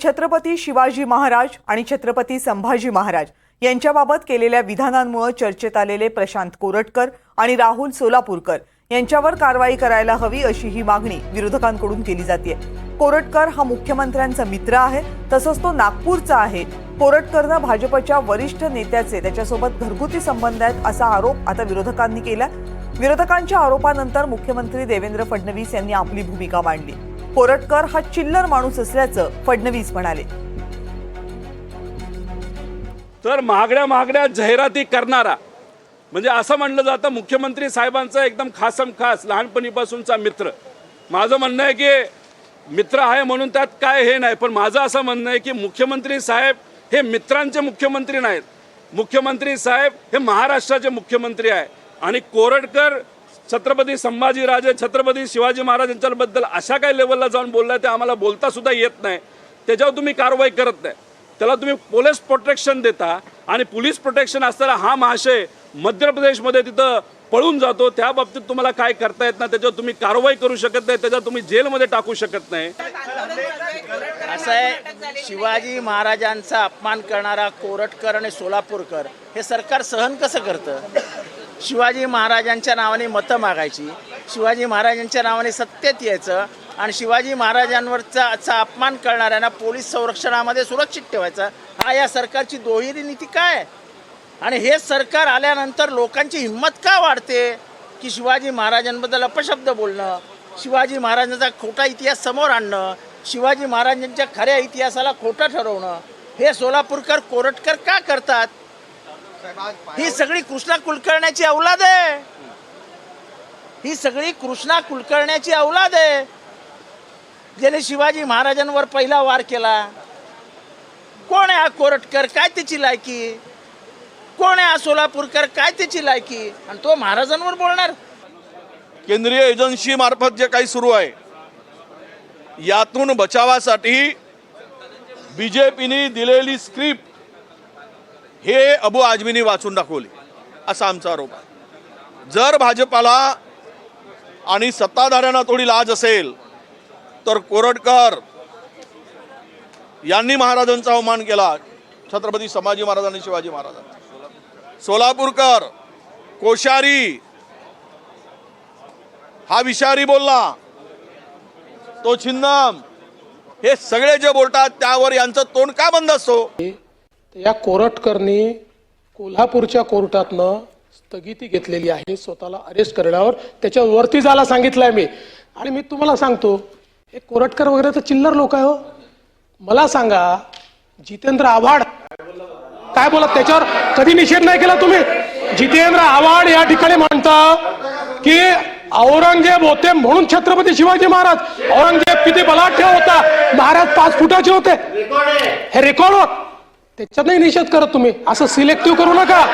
छत्रपती शिवाजी महाराज आणि छत्रपती संभाजी महाराज यांच्याबाबत केलेल्या विधानांमुळे चर्चेत आलेले प्रशांत कोरटकर आणि राहुल सोलापूरकर यांच्यावर कारवाई करायला हवी अशी ही मागणी विरोधकांकडून केली जाते। कोरटकर हा मुख्यमंत्र्यांचा मित्र आहे, तसंच तो नागपूरचा आहे। कोरटकरनं भाजपच्या वरिष्ठ नेत्याचे त्याच्यासोबत घरगुती संबंध आहेत असा आरोप आता विरोधकांनी केला। विरोधकांच्या आरोपानंतर मुख्यमंत्री देवेंद्र फडणवीस यांनी आपली भूमिका मांडली। कोरटकर हा चिल्लर माणूस असल्याचं फडणवीस म्हणाले। तर महागड्या जाहिराती करणारा म्हणजे असं म्हणलं जातं मुख्यमंत्री साहेबांचा एकदम खासम खास लहानपणीपासूनचा मित्र। माझं म्हणणं आहे की मित्र आहे म्हणून त्यात काय हे नाही, पण माझं असं म्हणणं आहे की मुख्यमंत्री साहेब हे मित्रांचे मुख्यमंत्री नाहीत। मुख्यमंत्री साहेब हे महाराष्ट्राचे मुख्यमंत्री आहे आणि कोरटकर छत्रपती संभाजीराजे छत्रपती शिवाजी महाराज यांच्याबद्दल अशा काही लेवलला जाऊन बोललाय ते आम्हाला बोलता सुद्धा येत नाही। त्याच्यावर तुम्ही कारवाई करत नाही, त्याला तुम्ही पोलीस प्रोटेक्शन देता आणि पोलीस प्रोटेक्शन असताना हा महाशय मध्य प्रदेशमध्ये तिथं पळून जातो। त्या बाबतीत तुम्हाला काय करता येत नाही, त्याच्यावर तुम्ही कारवाई करू शकत नाही, त्याच्यावर तुम्ही जेलमध्ये टाकू शकत नाही। असं आहे, शिवाजी महाराजांचा अपमान करणारा कोरटकर आणि सोलापूरकर हे सरकार सहन कसं करतं? शिवाजी महाराजांच्या नावाने मतं मागायची, शिवाजी महाराजांच्या नावाने सत्तेत यायचं आणि शिवाजी महाराजांवरचा अपमान करणाऱ्यांना पोलीस संरक्षणामध्ये सुरक्षित ठेवायचं, हा या सरकारची दुहेरी नीती काय? आणि हे सरकार आल्यानंतर लोकांची हिंमत का वाढते की शिवाजी महाराजांबद्दल अपशब्द बोलणं, शिवाजी महाराजांचा खोटा इतिहास समोर आणणं, शिवाजी महाराजांच्या खऱ्या इतिहासाला खोटं ठरवणं हे सोलापूरकर कोरटकर का करतात? ही सगळी कृष्णा कुलकर्ण्याची औलाद आहे, ही सगळी कृष्णा कुलकर्ण्याची औलाद आहे ज्याने शिवाजी महाराजांवर पहिला वार केला। कोण आहे हा कोरटकर, काय त्याची लायकी? कोण आहे हा सोलापूरकर, काय त्याची लायकी? आणि तो महाराजांवर बोलणार? केंद्रीय एजन्सी मार्फत जे काही सुरू आहे यातून बचावासाठी बीजेपीने दिलेली स्क्रिप्ट हे अबू आझमींनी वाचून दाखवली असा आमचा आरोप आहे। जर भाजपाला आणि सत्ताधाऱ्यांना थोडी लाज असेल तर कोरटकर यांनी महाराजांचा अवमान केला, छत्रपती संभाजी महाराज आणि शिवाजी महाराजांचा। सोलापूरकर कोश्यारी हा विषारी बोलला, तो छिन्नम, हे सगळे जे बोलतात त्यावर यांचं तोंड का बंद असतो? या कोरटकरनी कोल्हापूरच्या कोर्टातनं स्थगिती घेतलेली आहे स्वतःला अरेस्ट करण्यावर, त्याच्यावरती जायला सांगितलंय मी। आणि मी तुम्हाला सांगतो, हे कोरटकर वगैरे तर चिल्लर लोक आहे हो। मला सांगा, जितेंद्र आव्हाड काय बोलत, त्याच्यावर कधी निषेध नाही केला तुम्ही? जितेंद्र आव्हाड या ठिकाणी म्हणतात की औरंगजेब होते म्हणून छत्रपती शिवाजी महाराज, औरंगजेब किती बलाढ्य होता, महाराज 5 फुटाचे होते, हे रेकॉर्ड होत, त्याच्यात नाही निषेध करत तुम्ही। असं सिलेक्टिव्ह करू नका।